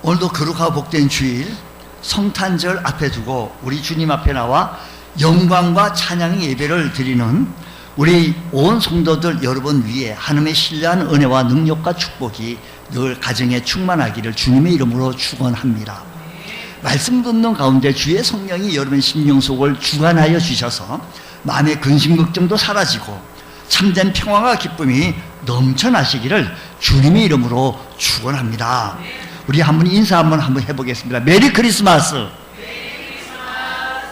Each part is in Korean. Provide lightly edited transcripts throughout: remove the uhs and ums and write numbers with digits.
오늘도 거룩하고 복된 주일 성탄절 앞에 두고 우리 주님 앞에 나와 영광과 찬양의 예배를 드리는 우리 온 성도들 여러분 위에 하나님의 신뢰한 은혜와 능력과 축복이 늘 가정에 충만하기를 주님의 이름으로 축원합니다. 말씀 듣는 가운데 주의 성령이 여러분 심령 속을 주관하여 주셔서 마음의 근심 걱정도 사라지고 참된 평화와 기쁨이 넘쳐나시기를 주님의 이름으로 축원합니다. 우리 한번 인사 한번 해보겠습니다. 메리 크리스마스.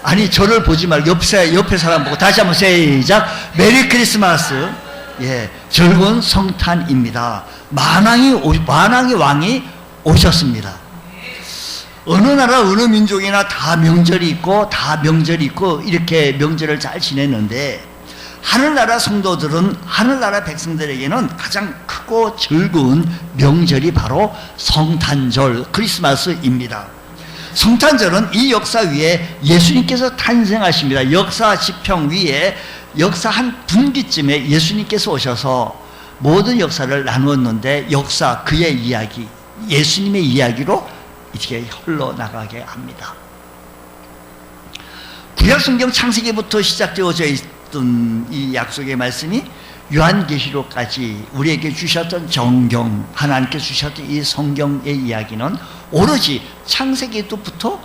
아니 저를 보지 말고 옆에 사람 보고 다시 한번 시작. 메리 크리스마스. 예, 즐거운 성탄입니다. 만왕의 왕이 오셨습니다. 어느 나라 어느 민족이나 다 명절이 있고 이렇게 명절을 잘 지냈는데 하늘나라 성도들은 하늘나라 백성들에게는 가장 크고 즐거운 명절이 바로 성탄절 크리스마스입니다. 성탄절은 이 역사 위에 예수님께서 탄생하십니다. 역사 지평 위에 역사 한 분기쯤에 예수님께서 오셔서 모든 역사를 나누었는데 역사 그의 이야기 예수님의 이야기로 이렇게 흘러나가게 합니다. 구약성경 창세기부터 시작되어져 있던 이 약속의 말씀이 요한계시록까지 우리에게 주셨던 정경 하나님께 주셨던 이 성경의 이야기는 오로지 창세기부터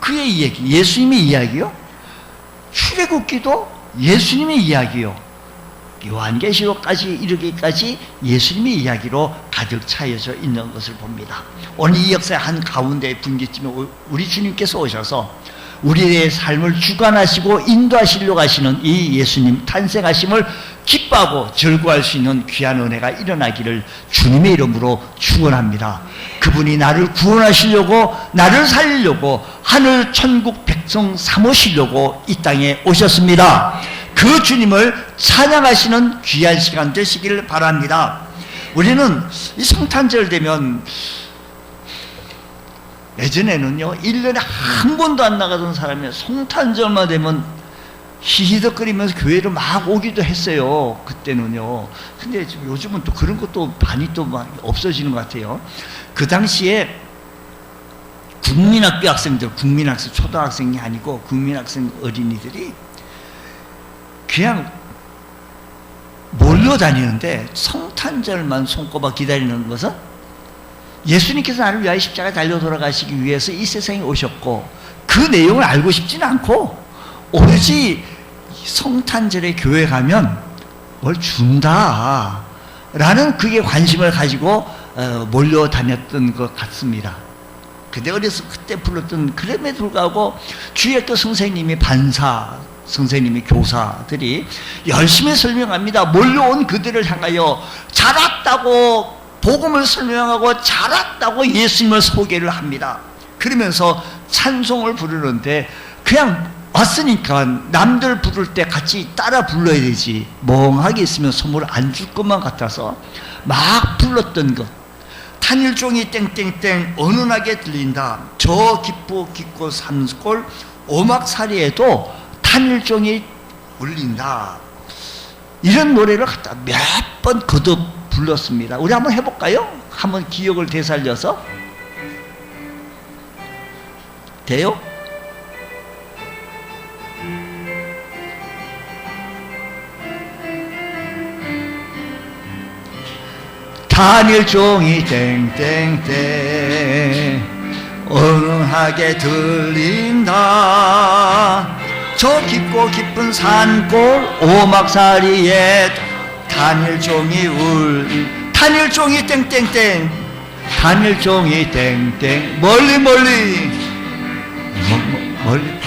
그의 이야기 예수님의 이야기요 출애굽기도 예수님의 이야기요 요한계시록까지 이르기까지 예수님의 이야기로 가득 차여져 있는 것을 봅니다. 오늘 이 역사의 한 가운데 분기점에 우리 주님께서 오셔서 우리의 삶을 주관하시고 인도하시려고 하시는 이 예수님 탄생하심을 기뻐하고 즐거워할 수 있는 귀한 은혜가 일어나기를 주님의 이름으로 축원합니다. 그분이 나를 구원하시려고 나를 살리려고 하늘 천국 백성 삼으시려고 이 땅에 오셨습니다. 그 주님을 찬양하시는 귀한 시간 되시기를 바랍니다. 우리는 이 성탄절 되면 예전에는요 1년에 한 번도 안 나가던 사람이 성탄절만 되면 히히덕거리면서 교회를 막 오기도 했어요. 그때는요. 근데 요즘은 또 그런 것도 많이 또 막 없어지는 것 같아요. 그 당시에 국민학교 학생들 초등학생이 아니고 국민학생 어린이들이 그냥 몰려다니는데 성탄절만 손꼽아 기다리는 것은 예수님께서 나를 위하여 십자가에 달려 돌아가시기 위해서 이 세상에 오셨고 그 내용을 알고 싶지는 않고 오로지 성탄절에 교회 가면 뭘 준다 라는 그게 관심을 가지고 몰려다녔던 것 같습니다. 근데 어려서 그때 불렀던 그럼에도 불구하고 주일학교 선생님이 반사 선생님이 교사들이 열심히 설명합니다. 몰려온 그들을 향하여 자랐다고 복음을 설명하고 자랐다고 예수님을 소개를 합니다. 그러면서 찬송을 부르는데 그냥 왔으니까 남들 부를 때 같이 따라 불러야 되지 멍하게 있으면 선물 안 줄 것만 같아서 막 불렀던 것 탄일종이 땡땡땡 은은하게 들린다 저 깊고 산골 오막살이에도 탄일종이 울린다 이런 노래를 갖다 몇 번 거듭 불렀습니다. 우리 한번 해볼까요? 한번 기억을 되살려서 돼요? 탄일종이 땡땡땡 은은하게 들린다 저 깊고 깊은 산골 오막살이에 탄일종이 땡땡땡 탄일종이 땡땡 멀리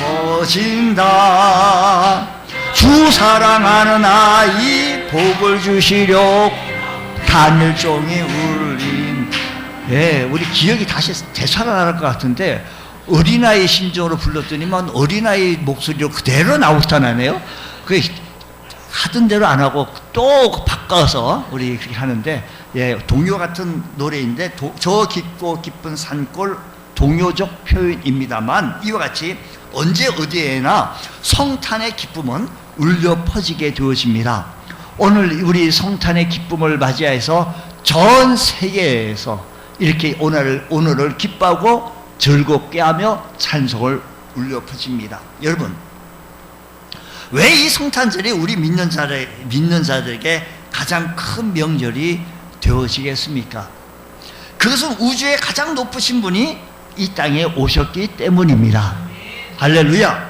퍼진다 주 사랑하는 아이 복을 주시려 탄일종이 울린 예, 우리 기억이 다시 되살아날 것 같은데 어린아이 심정으로 불렀더니만 어린아이 목소리로 그대로 나오타나네요. 그 하던 대로 안 하고 또 바꿔서 우리 그렇게 하는데 예, 동요 같은 노래인데 저 깊고 깊은 산골 동요적 표현입니다만 이와 같이 언제 어디에나 성탄의 기쁨은 울려 퍼지게 되어집니다. 오늘 우리 성탄의 기쁨을 맞이해서 전 세계에서 이렇게 오늘을 기뻐하고 즐겁게 하며 찬송을 울려 퍼집니다. 여러분, 왜 이 성탄절이 우리 믿는 자들에게 가장 큰 명절이 되어지겠습니까? 그것은 우주의 가장 높으신 분이 이 땅에 오셨기 때문입니다. 할렐루야.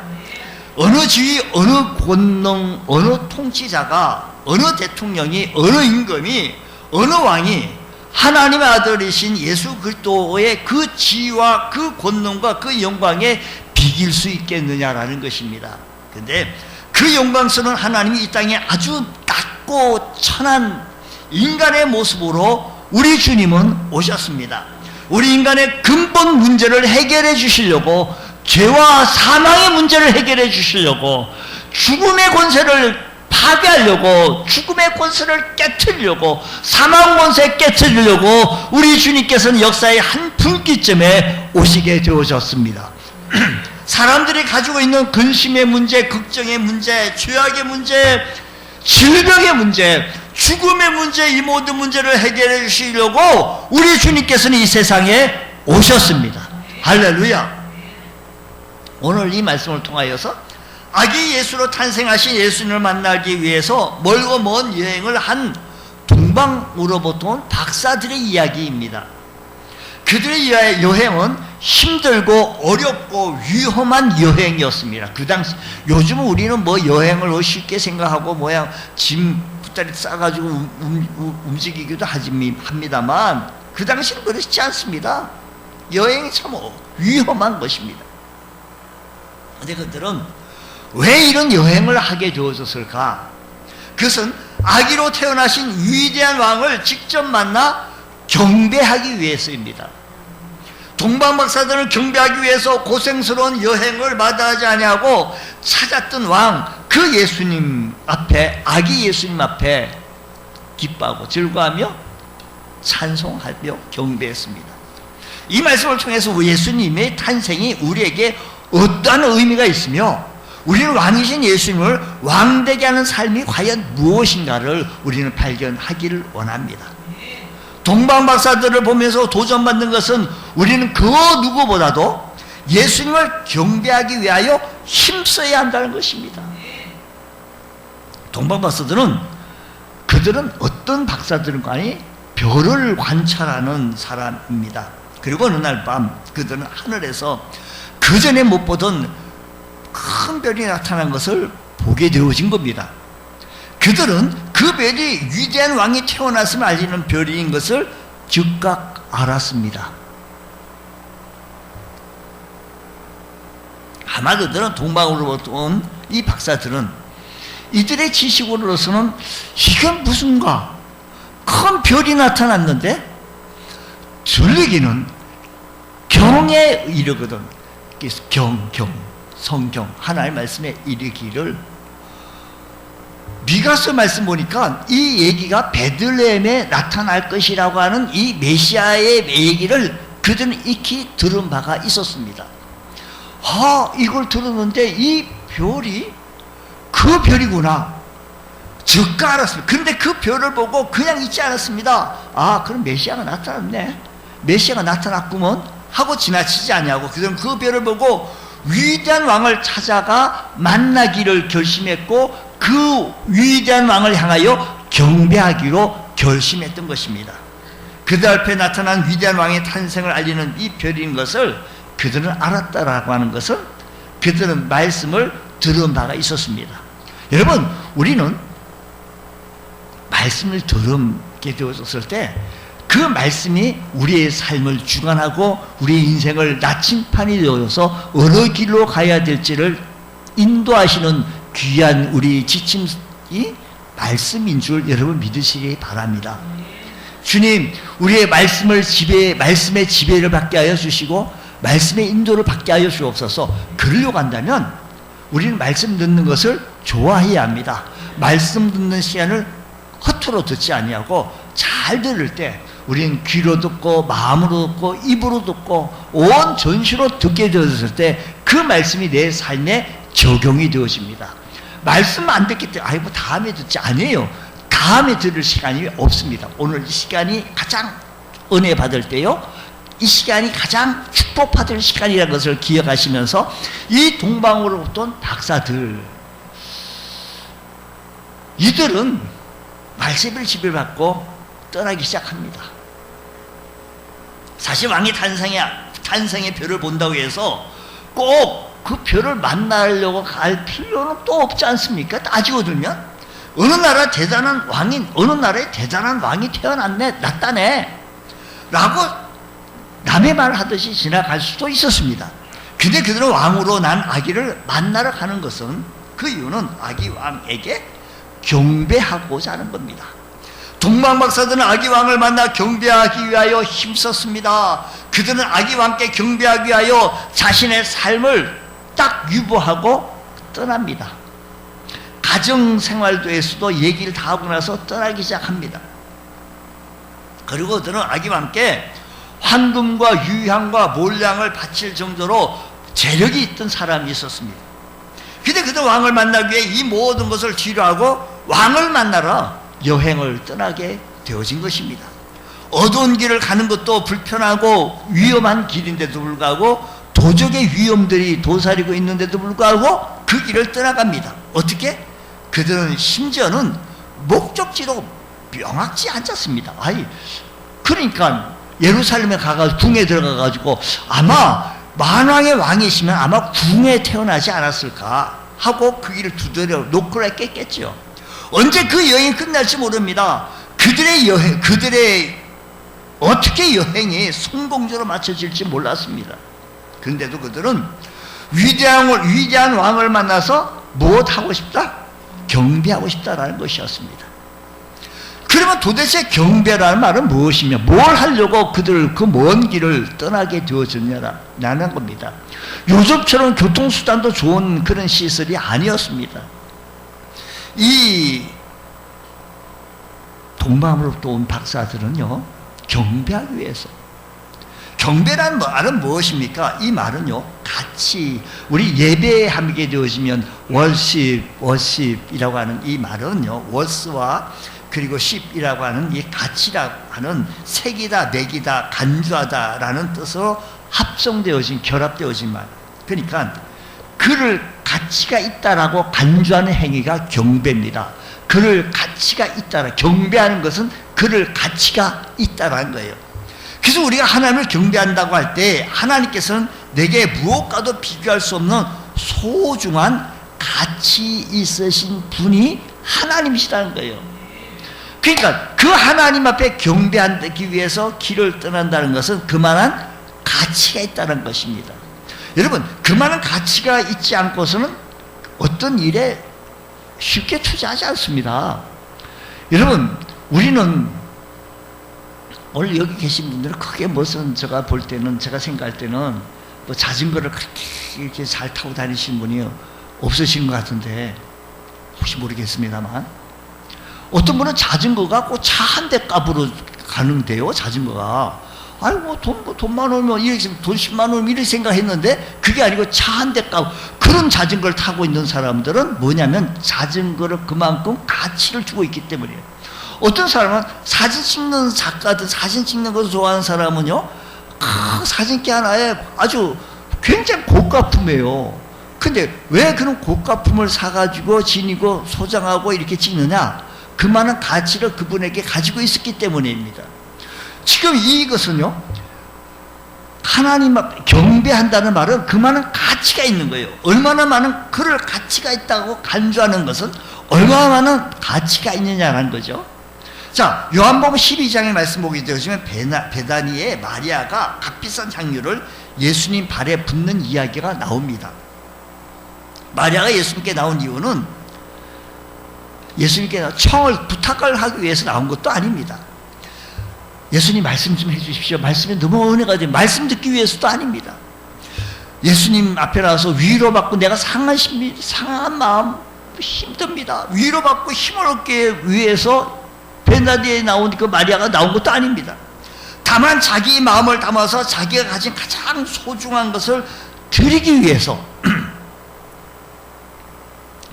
어느 지위, 어느 권능, 어느 통치자가, 어느 대통령이, 어느 임금이, 어느 왕이 하나님의 아들이신 예수 그리스도의 그 지위와 그 권능과 그 영광에 비길 수 있겠느냐라는 것입니다. 근데 그 영광스러운 하나님이 이 땅에 아주 낮고 천한 인간의 모습으로 우리 주님은 오셨습니다. 우리 인간의 근본 문제를 해결해 주시려고, 죄와 사망의 문제를 해결해 주시려고, 죽음의 권세를 파괴하려고, 죽음의 권세를 깨트리려고, 사망 권세 깨트리려고 우리 주님께서는 역사의 한 분기점에 오시게 되어졌습니다. 사람들이 가지고 있는 근심의 문제, 걱정의 문제, 죄악의 문제, 질병의 문제, 죽음의 문제, 이 모든 문제를 해결해 주시려고 우리 주님께서는 이 세상에 오셨습니다. 할렐루야. 오늘 이 말씀을 통하여서 아기 예수로 탄생하신 예수님을 만나기 위해서 멀고 먼 여행을 한 동방으로부터 온 박사들의 이야기입니다. 그들의 여행은 힘들고 어렵고 위험한 여행이었습니다. 그 당시, 요즘은 우리는 뭐 여행을 쉽게 생각하고 짐 붙다리 싸가지고 움직이기도 합니다만, 그 당시는 그렇지 않습니다. 여행이 참 위험한 것입니다. 근데 그들은 왜 이런 여행을 하게 되어졌을까? 그것은 아기로 태어나신 위대한 왕을 직접 만나 경배하기 위해서입니다. 동방박사들을 경배하기 위해서 고생스러운 여행을 마다하지 아니하고 찾았던 왕, 그 예수님 앞에, 아기 예수님 앞에 기뻐하고 즐거워하며 찬송하며 경배했습니다. 이 말씀을 통해서 예수님의 탄생이 우리에게 어떠한 의미가 있으며, 우리는 왕이신 예수님을 왕되게 하는 삶이 과연 무엇인가를 우리는 발견하기를 원합니다. 동방박사들을 보면서 도전받는 것은 우리는 그 누구보다도 예수님을 경배하기 위하여 힘써야 한다는 것입니다. 동방박사들은, 그들은 어떤 박사들과 아니 별을 관찰하는 사람입니다. 그리고 어느 날 밤 그들은 하늘에서 그전에 못 보던 큰 별이 나타난 것을 보게 되어진 겁니다. 그들은 그 별이 위대한 왕이 태어났음을 알리는 별인 것을 즉각 알았습니다. 아마 그들은 동방으로부터 온 이 박사들은 이들의 지식으로서는 이건 무슨가, 큰 별이 나타났는데 전리기는 경에 이르거든. 그래서 성경 하나의 말씀에 이르기를, 미가서 말씀 보니까 이 얘기가 베들레헴에 나타날 것이라고 하는 이 메시아의 얘기를 그들은 익히 들은 바가 있었습니다. 이걸 들었는데 이 별이 그 별이구나, 즉각 알았습니다. 그런데 그 별을 보고 그냥 있지 않았습니다. 그럼 메시아가 나타났네, 메시아가 나타났구먼 하고 지나치지 아니하고, 그들은 그 별을 보고 위대한 왕을 찾아가 만나기를 결심했고, 그 위대한 왕을 향하여 경배하기로 결심했던 것입니다. 그들 앞에 나타난 위대한 왕의 탄생을 알리는 이 별인 것을 그들은 알았다라고 하는 것은 그들은 말씀을 들은 바가 있었습니다. 여러분, 우리는 말씀을 들게 되었을 때 그 말씀이 우리의 삶을 주관하고 우리의 인생을 나침판이 되어서 어느 길로 가야 될지를 인도하시는 귀한 우리 지침이 말씀인 줄 여러분 믿으시기 바랍니다. 주님, 우리의 말씀의 지배를 받게 하여 주시고 말씀의 인도를 받게 하여 주옵소서. 그러려고 한다면 우리는 말씀 듣는 것을 좋아해야 합니다. 말씀 듣는 시간을 허투루 듣지 아니하고 잘 들을 때 우리는 귀로 듣고 마음으로 듣고 입으로 듣고 온 전시로 듣게 되었을 때 그 말씀이 내 삶에 적용이 되어집니다. 말씀 안 듣기 때문에 뭐 다음에 듣지, 아니에요. 다음에 들을 시간이 없습니다. 오늘 이 시간이 가장 은혜 받을 때요, 이 시간이 가장 축복받을 시간이라는 것을 기억하시면서 이 동방으로부터 온 박사들, 이들은 말세비를 지배받고 떠나기 시작합니다. 사실 왕이 탄생의 별을 본다고 해서 꼭 그 별을 만나려고 갈 필요는 또 없지 않습니까? 따지고 들면 어느 나라에 대단한 왕이 났다네 라고 남의 말 하듯이 지나갈 수도 있었습니다. 근데 그들은 왕으로 난 아기를 만나러 가는 것은, 그 이유는 아기 왕에게 경배하고자 하는 겁니다. 동방박사들은 아기 왕을 만나 경배하기 위하여 힘썼습니다. 그들은 아기 왕께 경배하기 위하여 자신의 삶을 딱 유보하고 떠납니다. 가정생활도에서도 얘기를 다 하고 나서 떠나기 시작합니다. 그리고 그들은 아기 왕께 황금과 유향과 몰량을 바칠 정도로 재력이 있던 사람이 있었습니다. 근데 그들 왕을 만나기 위해 이 모든 것을 뒤로하고 왕을 만나러 여행을 떠나게 되어진 것입니다. 어두운 길을 가는 것도 불편하고 위험한 길인데도 불구하고 도적의 위험들이 도사리고 있는데도 불구하고 그 길을 떠나갑니다. 어떻게? 그들은 심지어는 목적지도 명확지 않았습니다. 그러니까 예루살렘에 가가지고 궁에 들어가가지고 아마 만왕의 왕이시면 아마 궁에 태어나지 않았을까 하고 그 길을 두드려 놓고 했겠죠. 언제 그 여행이 끝날지 모릅니다. 그들의 어떻게 여행이 성공적으로 마쳐질지 몰랐습니다. 근데도 그들은 위대한 왕을 만나서 무엇하고 싶다? 경배하고 싶다라는 것이었습니다. 그러면 도대체 경배라는 말은 무엇이며 뭘 하려고 그들 그 먼 길을 떠나게 되어졌냐라는 겁니다. 요즘처럼 교통수단도 좋은 그런 시설이 아니었습니다. 이 동방으로부터 온 박사들은요, 경배하기 위해서, 경배라는 말은 무엇입니까? 이 말은요, 같이 우리 예배하게 되어지면 월십이라고 하는 이 말은요, 월스와 그리고 십이라고 하는 이 같이라고 하는 색이다, 맥이다, 간주하다라는 뜻으로 합성되어진, 결합되어진 말. 그러니까 그를 가치가 있다라고 간주하는 행위가 경배입니다. 그를 가치가 있다라, 경배하는 것은 그를 가치가 있다라는 거예요. 그래서 우리가 하나님을 경배한다고 할 때 하나님께서는 내게 무엇과도 비교할 수 없는 소중한 가치 있으신 분이 하나님이시라는 거예요. 그러니까 그 하나님 앞에 경배하기 위해서 길을 떠난다는 것은 그만한 가치가 있다는 것입니다. 여러분, 그만한 가치가 있지 않고서는 어떤 일에 쉽게 투자하지 않습니다. 여러분, 우리는 오늘 여기 계신 분들은 크게 무슨, 제가 볼 때는, 제가 생각할 때는 뭐 자전거를 그렇게 이렇게 잘 타고 다니시는 분이 없으신 것 같은데, 혹시 모르겠습니다만, 어떤 분은 자전거가 꼭 차 한 대 값으로 가는데요, 자전거가. 아이고, 돈 많으면, 이렇게, 돈 10만 원이면 이렇게 생각했는데, 그게 아니고 차 한 대 값. 그런 자전거를 타고 있는 사람들은 뭐냐면, 자전거를 그만큼 가치를 주고 있기 때문이에요. 어떤 사람은 사진 찍는 작가들, 사진 찍는 것을 좋아하는 사람은요, 사진기 하나에 아주 굉장히 고가품이에요. 근데 왜 그런 고가품을 사가지고 지니고 소장하고 이렇게 찍느냐? 그만한 가치를 그분에게 가지고 있었기 때문입니다. 지금 이것은요, 하나님 앞에 경배한다는 말은 그만한 가치가 있는 거예요. 얼마나 많은 그럴 가치가 있다고 간주하는 것은 얼마나 많은 가치가 있느냐라는 거죠. 자, 요한복음 12장의 말씀 보게 되시면 베다니에 마리아가 값비싼 향유를 예수님 발에 붓는 이야기가 나옵니다. 마리아가 예수님께 나온 이유는 예수님께 청을, 부탁을 하기 위해서 나온 것도 아닙니다. 예수님 말씀 좀 해주십시오. 말씀이 너무 은혜가 돼요. 말씀 듣기 위해서도 아닙니다. 예수님 앞에 나와서 위로받고, 내가 상한 마음 힘듭니다. 위로받고 힘을 얻기 위해서 베다니에 나온 그 마리아가 나온 것도 아닙니다. 다만 자기 마음을 담아서 자기가 가진 가장 소중한 것을 드리기 위해서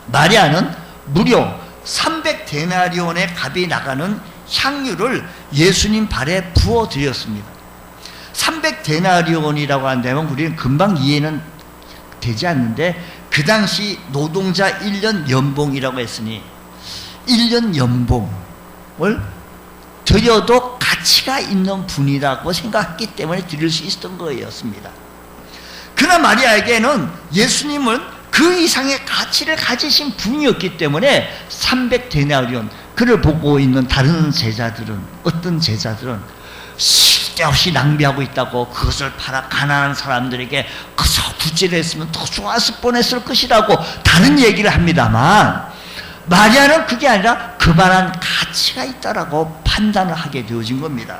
마리아는 무려 300데나리온의 값이 나가는 향유를 예수님 발에 부어드렸습니다. 300데나리온이라고 한다면 우리는 금방 이해는 되지 않는데, 그 당시 노동자 1년 연봉이라고 했으니 1년 연봉을 드려도 가치가 있는 분이라고 생각했기 때문에 드릴 수 있었던 거였습니다. 그러나 마리아에게는 예수님은 그 이상의 가치를 가지신 분이었기 때문에 300데나리온, 그를 보고 있는 다른 제자들은, 어떤 제자들은 쓸데없이 낭비하고 있다고, 그것을 팔아 가난한 사람들에게 그저 구제를 했으면 더 좋았을 뻔했을 것이라고 다른 얘기를 합니다만, 마리아는 그게 아니라 그만한 가치가 있다라고 판단을 하게 되어진 겁니다.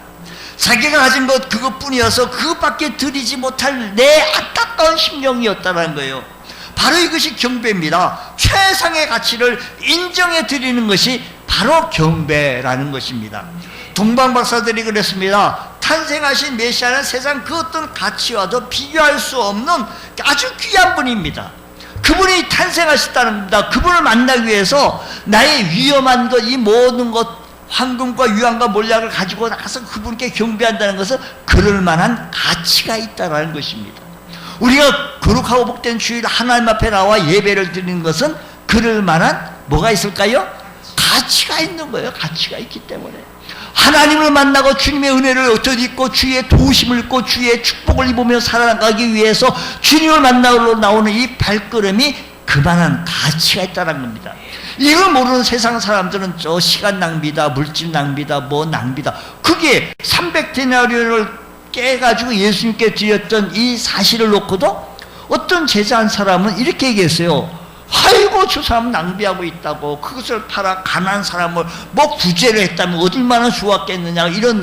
자기가 가진 것 그것뿐이어서 그것밖에 드리지 못할 내 안타까운 심령이었다는 거예요. 바로 이것이 경배입니다. 최상의 가치를 인정해 드리는 것이 바로 경배라는 것입니다. 동방박사들이 그랬습니다. 탄생하신 메시아는 세상 그 어떤 가치와도 비교할 수 없는 아주 귀한 분입니다. 그분이 탄생하셨다는 겁니다. 그분을 만나기 위해서 나의 위험한 것, 이 모든 것, 황금과 유황과 몰약을 가지고 나가서 그분께 경배한다는 것은 그럴 만한 가치가 있다는 것입니다. 우리가 거룩하고 복된 주일 하나님 앞에 나와 예배를 드리는 것은 그럴 만한 뭐가 있을까요? 가치가 있는 거예요. 가치가 있기 때문에. 하나님을 만나고 주님의 은혜를 얻어듣고 주의 도우심을 입고 주의 축복을 입으며 살아가기 위해서 주님을 만나러 나오는 이 발걸음이 그만한 가치가 있다는 겁니다. 이걸 모르는 세상 사람들은 저 시간 낭비다, 물질 낭비다, 뭐 낭비다. 그게 300데나리온을 깨가지고 예수님께 드렸던 이 사실을 놓고도 어떤 제자 한 사람은 이렇게 얘기했어요. 아이고, 저 사람 낭비하고 있다고, 그것을 팔아 가난한 사람을 뭐 구제를 했다면 얼마나 좋았겠느냐, 이런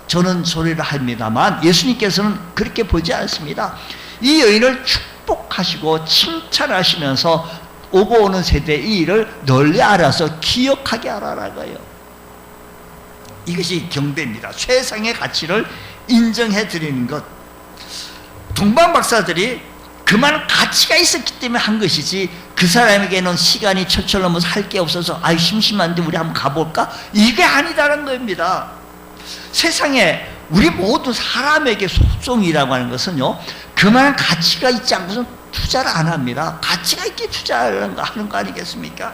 저는 소리를 합니다만, 예수님께서는 그렇게 보지 않습니다. 이 여인을 축복하시고 칭찬하시면서 오고 오는 세대의 이 일을 널리 알아서 기억하게 하라라고요. 이것이 경배입니다. 최상의 가치를 인정해 드리는 것. 동방박사들이 그만한 가치가 있었기 때문에 한 것이지, 그 사람에게는 시간이 철철 넘어서 할 게 없어서 아유 심심한데 우리 한번 가볼까? 이게 아니다는 겁니다. 세상에 우리 모두 사람에게 소송이라고 하는 것은요, 그만한 가치가 있지 않고서는 투자를 안 합니다. 가치가 있게 투자하는 거 아니겠습니까?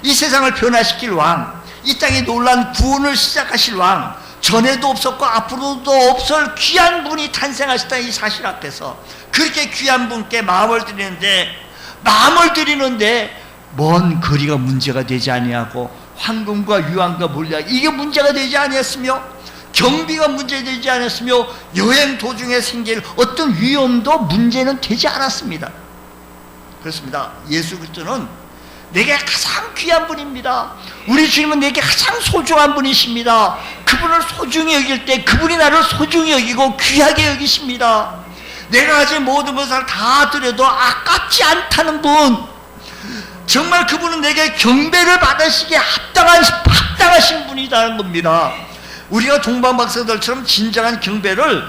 이 세상을 변화시킬 왕, 이 땅에 놀란 구원을 시작하실 왕, 전에도 없었고 앞으로도 없을 귀한 분이 탄생하셨다는 이 사실 앞에서 그렇게 귀한 분께 마음을 드리는데 먼 거리가 문제가 되지 아니하고 황금과 유황과 몰약, 이게 문제가 되지 아니했으며 경비가 문제되지 않았으며 여행 도중에 생길 어떤 위험도 문제는 되지 않았습니다. 그렇습니다. 예수 그리스도는 내게 가장 귀한 분입니다. 우리 주님은 내게 가장 소중한 분이십니다. 그분을 소중히 여길 때 그분이 나를 소중히 여기고 귀하게 여기십니다. 내가 가진 모든 것을 다 드려도 아깝지 않다는 분, 정말 그분은 내게 경배를 받으시기에 합당하신 분이라는 겁니다. 우리가 동방박사들처럼 진정한 경배를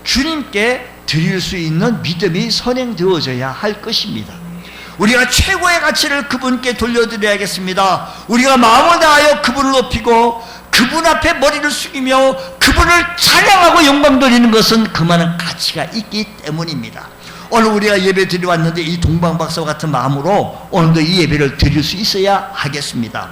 주님께 드릴 수 있는 믿음이 선행되어져야 할 것입니다. 우리가 최고의 가치를 그분께 돌려드려야겠습니다. 우리가 마음을 다하여 그분을 높이고 그분 앞에 머리를 숙이며 그분을 찬양하고 영광 돌리는 것은 그만한 가치가 있기 때문입니다. 오늘 우리가 예배 드리러 왔는데 이 동방박사와 같은 마음으로 오늘도 이 예배를 드릴 수 있어야 하겠습니다.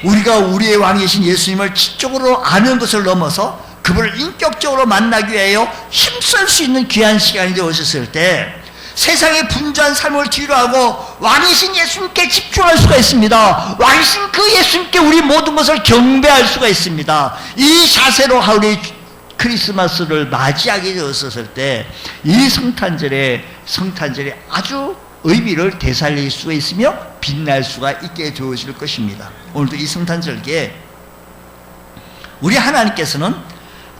우리가 우리의 왕이신 예수님을 지적으로 아는 것을 넘어서 그분을 인격적으로 만나기 위하여 힘쓸 수 있는 귀한 시간이 되어졌을 때 세상의 분주한 삶을 뒤로하고 왕이신 예수님께 집중할 수가 있습니다. 왕이신 그 예수님께 우리 모든 것을 경배할 수가 있습니다. 이 자세로 우리 크리스마스를 맞이하게 되었을 때 이 성탄절에 아주 의미를 되살릴 수가 있으며 빛날 수가 있게 되어질 것입니다. 오늘도 이 성탄절기에 우리 하나님께서는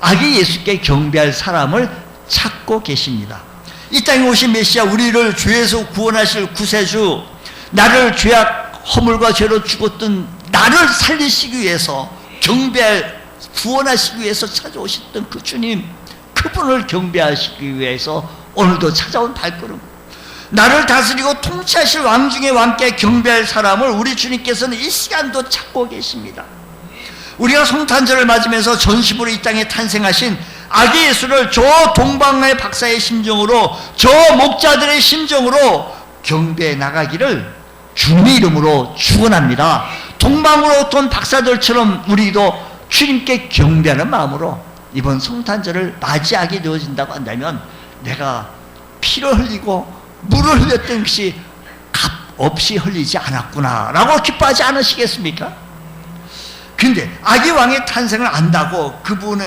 아기 예수께 경배할 사람을 찾고 계십니다. 이 땅에 오신 메시아, 우리를 죄에서 구원하실 구세주, 나를 죄악 허물과 죄로 죽었던 나를 살리시기 위해서 경배할, 구원하시기 위해서 찾아오셨던 그 주님, 그분을 경배하시기 위해서 오늘도 찾아온 발걸음, 나를 다스리고 통치하실 왕 중의 왕께 경배할 사람을 우리 주님께서는 이 시간도 찾고 계십니다. 우리가 성탄절을 맞으면서 전심으로 이 땅에 탄생하신 아기 예수를 저 동방의 박사의 심정으로, 저 목자들의 심정으로 경배해 나가기를 주님의 이름으로 축원합니다. 동방으로 온 박사들처럼 우리도 주님께 경배하는 마음으로 이번 성탄절을 맞이하게 되어진다고 한다면, 내가 피를 흘리고 물을 흘렸던 것이 값 없이 흘리지 않았구나 라고 기뻐하지 않으시겠습니까? 근데 아기 왕의 탄생을 안다고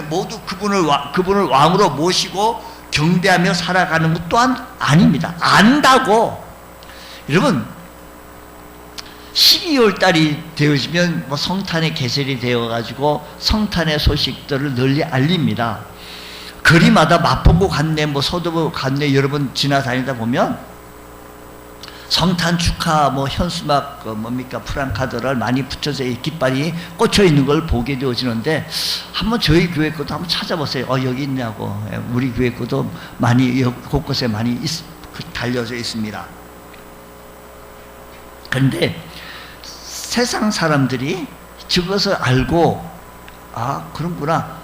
모두 그분을 왕으로 모시고 경배하며 살아가는 것 또한 아닙니다. 안다고. 여러분, 12월 달이 되어지면 성탄의 계절이 되어가지고 성탄의 소식들을 널리 알립니다. 거리마다 마포구 관내, 서도부 관내 여러분 지나다니다 보면 성탄 축하 현수막 프랑카드를 많이 붙여져 깃발이 꽂혀 있는 걸 보게 되어지는데, 한번 저희 교회 것도 한번 찾아보세요. 여기 있냐고. 우리 교회 것도 많이 곳곳에 많이 달려져 있습니다. 그런데 세상 사람들이 저것을 알고 그런구나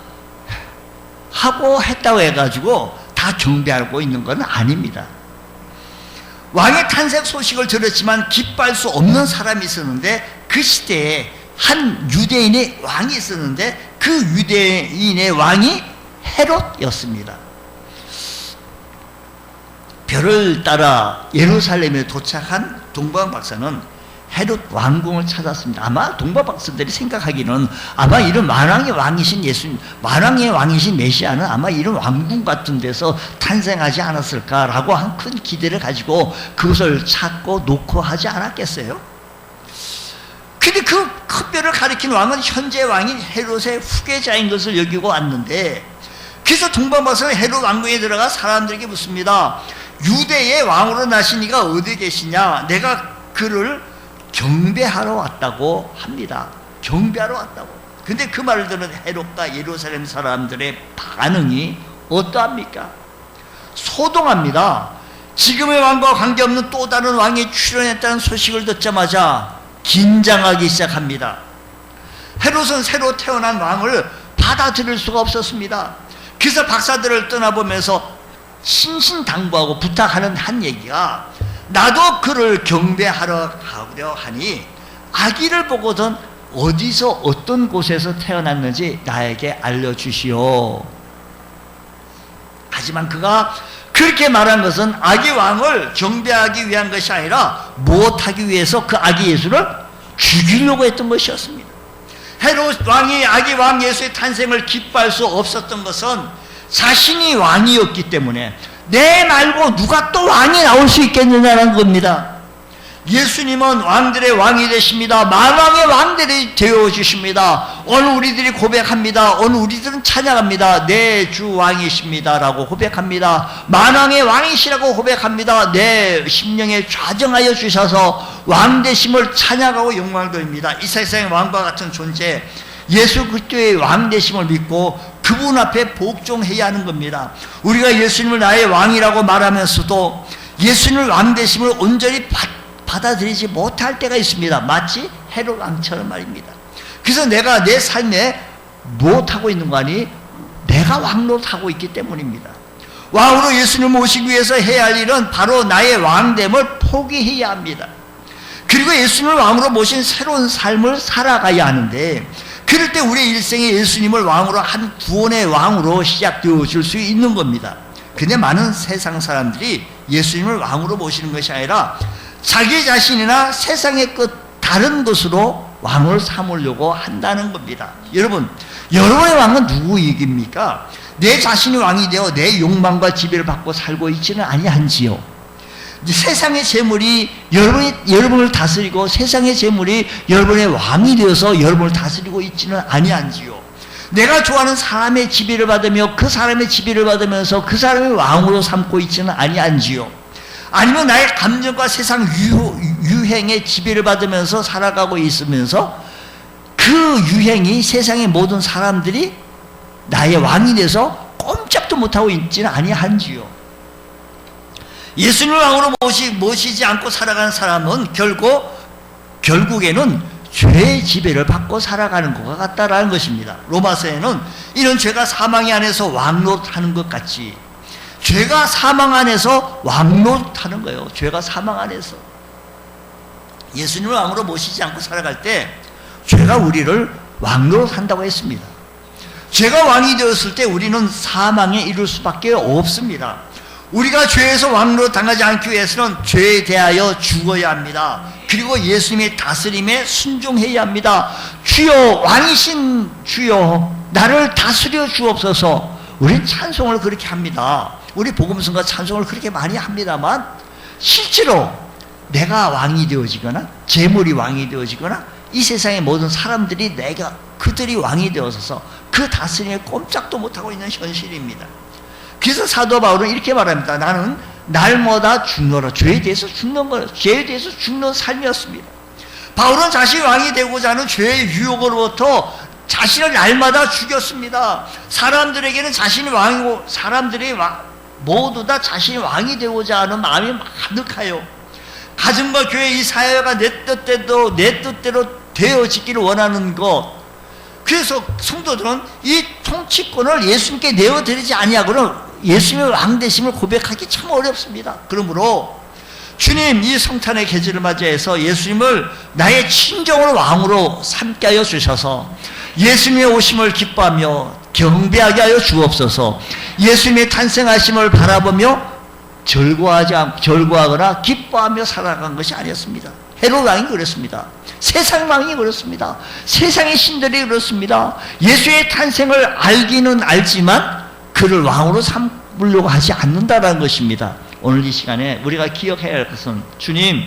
하고 했다고 해가지고 다 경배하고 있는 건 아닙니다. 왕의 탄생 소식을 들었지만 기뻐할 수 없는 사람이 있었는데, 그 시대에 한 유대인의 왕이 있었는데, 그 유대인의 왕이 헤롯이었습니다. 별을 따라 예루살렘에 도착한 동방 박사는 헤롯 왕궁을 찾았습니다. 아마 동방 박사들이 생각하기는 아마 이런 만왕의 왕이신 예수님, 만왕의 왕이신 메시아는 아마 이런 왕궁 같은 데서 탄생하지 않았을까라고 한 큰 기대를 가지고 그것을 찾고 놓고 하지 않았겠어요? 근데 그 큰 별을 가리킨 왕은 현재 왕인 헤롯의 후계자인 것을 여기고 왔는데, 그래서 동방 박사는 헤롯 왕궁에 들어가 사람들에게 묻습니다. 유대의 왕으로 나신 이가 어디 계시냐? 내가 그를 경배하러 왔다고 합니다. 경배하러 왔다고. 근데 그 말을 들은 헤롯과 예루살렘 사람들의 반응이 어떠합니까? 소동합니다. 지금의 왕과 관계없는 또 다른 왕이 출현했다는 소식을 듣자마자 긴장하기 시작합니다. 헤롯은 새로 태어난 왕을 받아들일 수가 없었습니다. 그래서 박사들을 떠나보면서 신신당부하고 부탁하는 한 얘기가, 나도 그를 경배하러 가려 하니 아기를 보고든 어디서 어떤 곳에서 태어났는지 나에게 알려주시오. 하지만 그가 그렇게 말한 것은 아기 왕을 경배하기 위한 것이 아니라 무엇하기 위해서 그 아기 예수를 죽이려고 했던 것이었습니다. 헤롯 왕이 아기 왕 예수의 탄생을 기뻐할 수 없었던 것은 자신이 왕이었기 때문에, 내 말고 누가 또 왕이 나올 수 있겠느냐는 겁니다. 예수님은 왕들의 왕이 되십니다. 만왕의 왕들이 되어주십니다. 오늘 우리들이 고백합니다. 오늘 우리들은 찬양합니다. 내 주 왕이십니다 라고 고백합니다. 만왕의 왕이시라고 고백합니다. 내 심령에 좌정하여 주셔서 왕 되심을 찬양하고 영광 돌립니다. 이 세상의 왕과 같은 존재, 예수 그리스도의 왕 되심을 믿고 그분 앞에 복종해야 하는 겁니다. 우리가 예수님을 나의 왕이라고 말하면서도 예수님을 왕 되심을 온전히 받아들이지 못할 때가 있습니다. 마치 헤롯 왕처럼 말입니다. 그래서 내가 내 삶에 무엇하고 있는 거 아니? 내가 왕노릇하고 있기 때문입니다. 왕으로 예수님을 모시기 위해서 해야 할 일은 바로 나의 왕됨을 포기해야 합니다. 그리고 예수님을 왕으로 모신 새로운 삶을 살아가야 하는데, 그럴 때 우리의 일생에 예수님을 왕으로 한 구원의 왕으로 시작되어질 수 있는 겁니다. 근데 많은 세상 사람들이 예수님을 왕으로 모시는 것이 아니라 자기 자신이나 세상의 다른 것으로 왕을 삼으려고 한다는 겁니다. 여러분, 여러분의 왕은 누구이깁니까? 내 자신이 왕이 되어 내 욕망과 지배를 받고 살고 있지는 아니한지요. 세상의 재물이 여러분을 다스리고 세상의 재물이 여러분의 왕이 되어서 여러분을 다스리고 있지는 아니한지요. 내가 좋아하는 사람의 지배를 받으며 그 사람의 지배를 받으면서 그 사람의 왕으로 삼고 있지는 아니한지요. 아니면 나의 감정과 세상 유행의 지배를 받으면서 살아가고 있으면서 그 유행이 세상의 모든 사람들이 나의 왕이 돼서 꼼짝도 못하고 있지는 아니한지요. 예수님을 왕으로 모시지 않고 살아가는 사람은 결국에는 죄의 지배를 받고 살아가는 것과 같다라는 것입니다. 로마서에는 이런 죄가 사망 안에서 왕노릇하는 것 같이, 죄가 사망 안에서 왕노릇하는 거예요. 죄가 사망 안에서. 예수님을 왕으로 모시지 않고 살아갈 때 죄가 우리를 왕노릇한다고 했습니다. 죄가 왕이 되었을 때 우리는 사망에 이를 수밖에 없습니다. 우리가 죄에서 왕노릇 당하지 않기 위해서는 죄에 대하여 죽어야 합니다. 그리고 예수님의 다스림에 순종해야 합니다. 주여, 왕이신 주여, 나를 다스려 주옵소서. 우리는 찬송을 그렇게 합니다. 우리 복음성가 찬송을 그렇게 많이 합니다만, 실제로 내가 왕이 되어지거나 재물이 왕이 되어지거나 이 세상의 모든 사람들이 그들이 왕이 되어서 그 다스림에 꼼짝도 못하고 있는 현실입니다. 그래서 사도 바울은 이렇게 말합니다. 나는 날마다 죽노라. 죄에 대해서 죽는 거예요. 죄에 대해서 죽는 삶이었습니다. 바울은 자신이 왕이 되고자 하는 죄의 유혹으로부터 자신을 날마다 죽였습니다. 사람들에게는 자신이 왕이고, 사람들이 모두 다 자신이 왕이 되고자 하는 마음이 가득하여 가정과 교회 이 사회가 내 뜻대로 되어지기를 원하는 것. 그래서 성도들은 이 통치권을 예수님께 내어드리지 아니하고는 예수님의 왕되심을 고백하기 참 어렵습니다. 그러므로 주님, 이 성탄의 계절을 맞이해서 예수님을 나의 친정으로 왕으로 삼게 하여 주셔서 예수님의 오심을 기뻐하며 경배하게 하여 주옵소서. 예수님의 탄생하심을 바라보며 절구하거나 기뻐하며 살아간 것이 아니었습니다. 헤롯 왕이 그랬습니다. 세상 왕이 그렇습니다. 세상의 신들이 그렇습니다. 예수의 탄생을 알기는 알지만 그를 왕으로 삼으려고 하지 않는다는 것입니다. 오늘 이 시간에 우리가 기억해야 할 것은, 주님,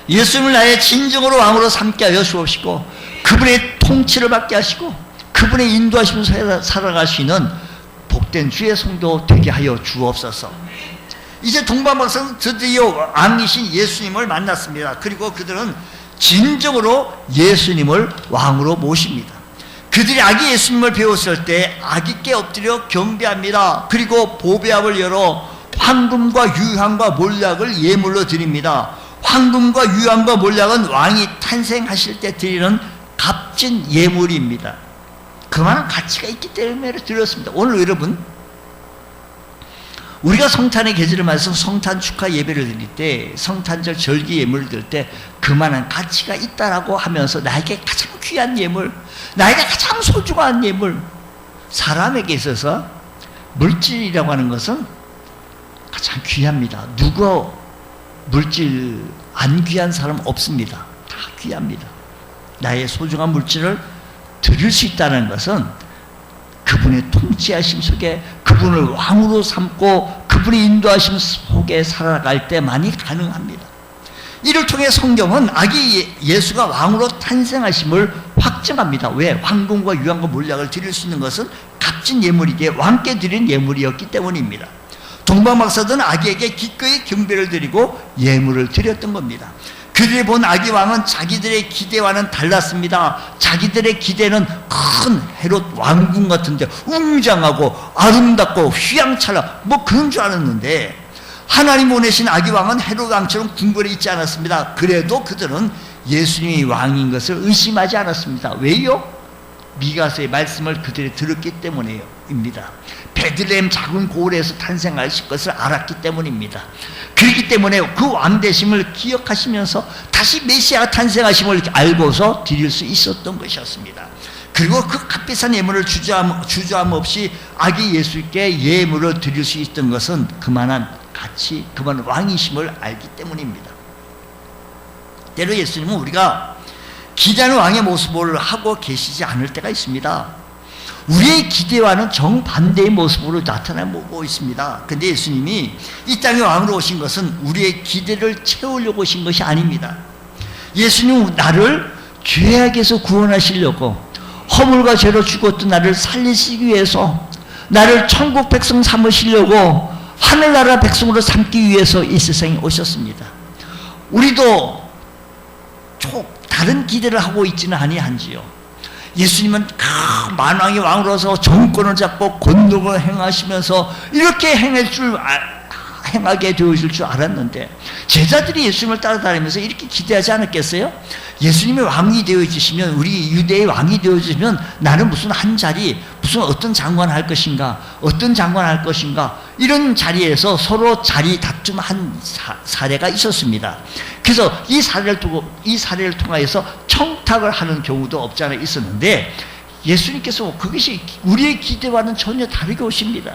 예수님을 나의 진정으로 왕으로 삼게 하여 주옵시고 그분의 통치를 받게 하시고 그분의 인도하시면서 살아갈 수 있는 복된 주의 성도 되게 하여 주옵소서. 이제 동방박사는 드디어 왕이신 예수님을 만났습니다. 그리고 그들은 진정으로 예수님을 왕으로 모십니다. 그들이 아기 예수님을 배웠을 때 아기께 엎드려 경배합니다. 그리고 보배압을 열어 황금과 유향과 몰약을 예물로 드립니다. 황금과 유향과 몰약은 왕이 탄생하실 때 드리는 값진 예물입니다. 그만한 가치가 있기 때문에 드렸습니다. 오늘 여러분, 우리가 성탄의 계절을 맞아서 성탄 축하 예배를 드릴 때, 성탄절 절기 예물을 드릴 때 그만한 가치가 있다라고 하면서 나에게 가장 귀한 예물, 나에게 가장 소중한 예물, 사람에게 있어서 물질이라고 하는 것은 가장 귀합니다. 누구 물질 안 귀한 사람 없습니다. 다 귀합니다. 나의 소중한 물질을 드릴 수 있다는 것은 그분의 통치하심 속에 그분을 왕으로 삼고 그분의 인도하심 속에 살아갈 때만이 가능합니다. 이를 통해 성경은 아기 예수가 왕으로 탄생하심을 확증합니다. 왜? 황금과 유향과 몰약을 드릴 수 있는 것은 값진 예물이기에 왕께 드린 예물이었기 때문입니다. 동방박사들은 아기에게 기꺼이 경배를 드리고 예물을 드렸던 겁니다. 그들이 본 아기 왕은 자기들의 기대와는 달랐습니다. 자기들의 기대는 큰 헤롯 왕궁 같은데 웅장하고 아름답고 휘황찬란 뭐 그런 줄 알았는데, 하나님 보내신 아기 왕은 헤롯 왕처럼 궁궐에 있지 않았습니다. 그래도 그들은 예수님이 왕인 것을 의심하지 않았습니다. 왜요? 미가서의 말씀을 그들이 들었기 때문입니다. 베들레헴 작은 고을에서 탄생하실 것을 알았기 때문입니다. 그렇기 때문에 그 왕되심을 기억하시면서 다시 메시아가 탄생하심을 알고서 드릴 수 있었던 것이었습니다. 그리고 그 값비싼 예물을 주저함 없이 아기 예수께 예물을 드릴 수 있던 것은 그만한 가치, 그만한 왕이심을 알기 때문입니다. 때로 예수님은 우리가 기대하는 왕의 모습을 하고 계시지 않을 때가 있습니다. 우리의 기대와는 정반대의 모습으로 나타나고 있습니다. 그런데 예수님이 이 땅에 왕으로 오신 것은 우리의 기대를 채우려고 오신 것이 아닙니다. 예수님은 나를 죄악에서 구원하시려고, 허물과 죄로 죽었던 나를 살리시기 위해서, 나를 천국 백성 삼으시려고, 하늘나라 백성으로 삼기 위해서 이 세상에 오셨습니다. 우리도 다른 기대를 하고 있지는 아니한지요. 예수님은 만왕의 왕으로서 정권을 잡고 권능을 행하시면서 이렇게 행할 줄 행하게 되어질 줄 알았는데 제자들이 예수님을 따라다니면서 이렇게 기대하지 않았겠어요? 예수님이 왕이 되어지시면, 우리 유대의 왕이 되어지면 나는 무슨 한 자리, 무슨 어떤 장관 할 것인가, 어떤 장관 할 것인가, 이런 자리에서 서로 자리 다툼한 사례가 있었습니다. 그래서 이 사례를 통하여서 청탁을 하는 경우도 없지 않아 있었는데, 예수님께서 그것이 우리의 기대와는 전혀 다르게 오십니다.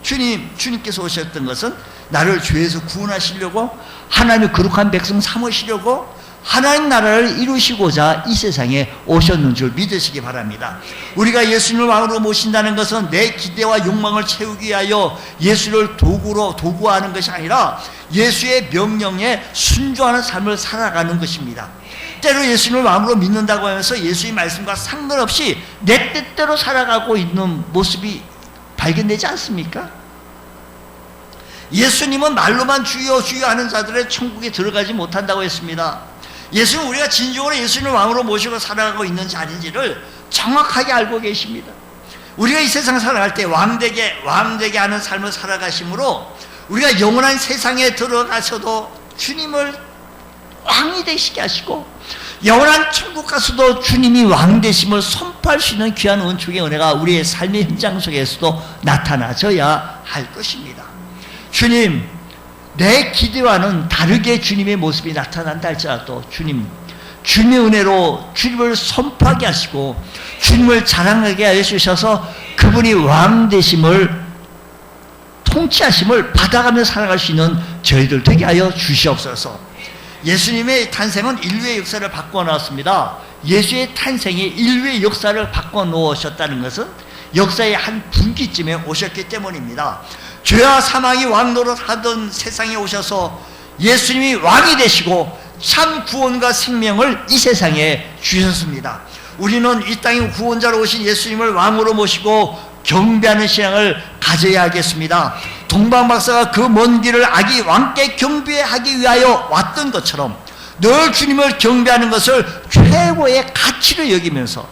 주님께서 오셨던 것은 나를 죄에서 구원하시려고, 하나님의 거룩한 백성 삼으시려고, 하나님 나라를 이루시고자 이 세상에 오셨는 줄 믿으시기 바랍니다. 우리가 예수님을 왕으로 모신다는 것은 내 기대와 욕망을 채우기 위하여 예수를 도구하는 것이 아니라 예수의 명령에 순종하는 삶을 살아가는 것입니다. 때로 예수님을 왕으로 믿는다고 하면서 예수의 말씀과 상관없이 내 뜻대로 살아가고 있는 모습이 발견되지 않습니까? 예수님은 말로만 주여 주여 하는 자들의 천국에 들어가지 못한다고 했습니다. 예수는 우리가 진정으로 예수님을 왕으로 모시고 살아가고 있는지 아닌지를 정확하게 알고 계십니다. 우리가 이 세상 살아갈 때 왕되게 하는 삶을 살아가심으로 우리가 영원한 세상에 들어가서도 주님을 왕이 되시게 하시고, 영원한 천국 가서도 주님이 왕 되심을 선포할 수 있는 귀한 은총의 은혜가 우리의 삶의 현장 속에서도 나타나져야 할 것입니다. 주님, 내 기대와는 다르게 주님의 모습이 나타난다 할지라도 주님의 은혜로 주님을 선포하게 하시고 주님을 자랑하게 해주셔서 그분이 왕 되심을, 통치하심을 받아가며 살아갈 수 있는 저희들 되게 하여 주시옵소서. 예수님의 탄생은 인류의 역사를 바꿔 놓았습니다. 예수의 탄생이 인류의 역사를 바꿔 놓으셨다는 것은 역사의 한 분기점에 오셨기 때문입니다. 죄와 사망이 왕노릇하던 세상에 오셔서 예수님이 왕이 되시고 참 구원과 생명을 이 세상에 주셨습니다. 우리는 이 땅에 구원자로 오신 예수님을 왕으로 모시고 경배하는 신앙을 가져야 하겠습니다. 동방박사가 그 먼 길을 아기 왕께 경배하기 위하여 왔던 것처럼 늘 주님을 경배하는 것을 최고의 가치로 여기면서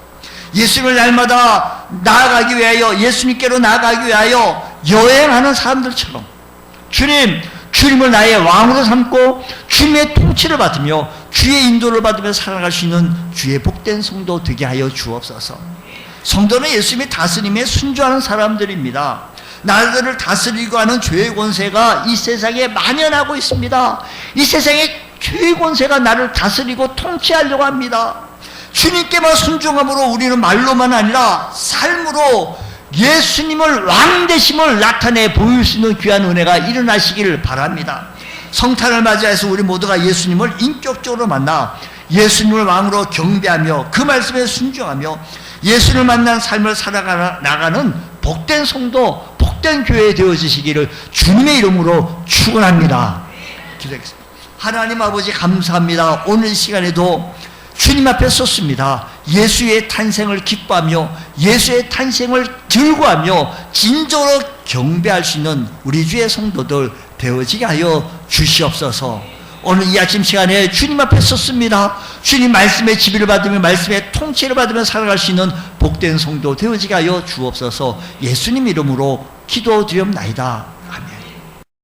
예수님을 날마다 나아가기 위하여, 예수님께로 나아가기 위하여 여행하는 사람들처럼 주님을 나의 왕으로 삼고 주님의 통치를 받으며 주의 인도를 받으며 살아갈 수 있는 주의 복된 성도 되게 하여 주옵소서. 성도는 예수님의 다스림에 순종하는 사람들입니다. 나들을 다스리고 하는 죄의 권세가 이 세상에 만연하고 있습니다. 이 세상에 죄의 권세가 나를 다스리고 통치하려고 합니다. 주님께만 순종함으로 우리는 말로만 아니라 삶으로 예수님을 왕 되심을 나타내 보일 수 있는 귀한 은혜가 일어나시기를 바랍니다. 성탄을 맞이해서 우리 모두가 예수님을 인격적으로 만나 예수님을 왕으로 경배하며 그 말씀에 순종하며 예수를 만난 삶을 살아나가는 복된 성도, 복된 교회 되어지시기를 주님의 이름으로 축원합니다. 기도하겠습니다. 하나님 아버지 감사합니다. 오늘 시간에도 주님 앞에 섰습니다. 예수의 탄생을 기뻐하며 예수의 탄생을 즐거워하며 진정으로 경배할 수 있는 우리 주의 성도들 되어지게 하여 주시옵소서. 오늘 이 아침 시간에 주님 앞에 섰습니다. 주님 말씀의 지비를 받으며 말씀의 통치를 받으며 살아갈 수 있는 복된 성도 되어지게 하여 주옵소서. 예수님 이름으로 기도드리옵나이다.